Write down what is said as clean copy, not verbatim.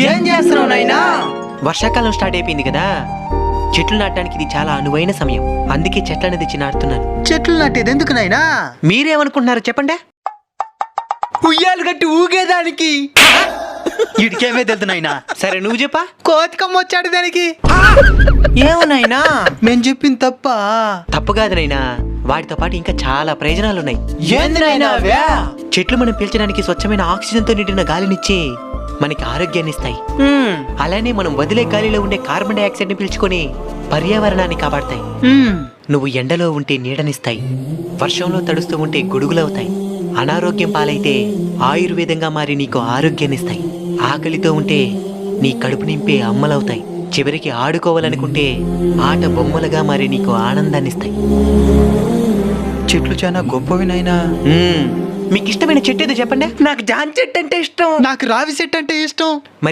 ఏం చేస్తున్నావు నాయనా? వర్షాకాలం స్టార్ట్ అయిపోయింది కదా, చెట్లు నాటడానికి ఇది చాలా అనువైన సమయం. అందుకే చెట్లను తెచ్చి నాటుతున్నాను. చెట్లు నాటేది ఎందుకు నాయనా? మీరేమనుకుంటున్నారు చెప్పండి? ఉయ్యాలు కట్టి ఊగేదానికి. ఇడికేమే తెలుసు నాయనా? సరే నువ్వు చెప్పా. కోతికమ్మ వచ్చాడు దానికి. ఏమన్నాయినా నేను చెప్పింది తప్ప? తప్పు కాదు నైనా, వాటితో పాటు ఇంకా చాలా ప్రయోజనాలు ఉన్నాయి. ఏంది నాయనా అవే? చెట్లు మనం పీల్చడానికి స్వచ్ఛమైన ఆక్సిజన్ తో నిండిన గాలినిచ్చి మనకి ఆరోగ్యాన్ని ఇస్తాయి. అలానే మనం వదిలే గాలిలో ఉండే కార్బన్ డైఆక్సైడ్ ని పీల్చుకొని పర్యావరణాన్ని కాపాడతాయి. నువ్వు ఎండలో ఉంటే నీడనిస్తాయి, వర్షంలో తడుస్తూ ఉంటే గొడుగులవుతాయి, అనారోగ్యం పాలైతే ఆయుర్వేదంగా మారి నీకు ఆరోగ్యాన్నిస్తాయి, ఆకలితో ఉంటే నీ కడుపు నింపే అమ్మలవుతాయి, చివరికి ఆడుకోవాలనుకుంటే ఆట బొమ్మలుగా మారి నీకు ఆనందాన్నిస్తాయి. చెట్లు చాలా గొప్పవి నాయనా. మీకు ఇష్టమైన చెట్టు ఏదో చెప్పండి. నాకు జాన్ చెట్టు అంటే ఇష్టం. నాకు రావి చెట్టు అంటే ఇష్టం.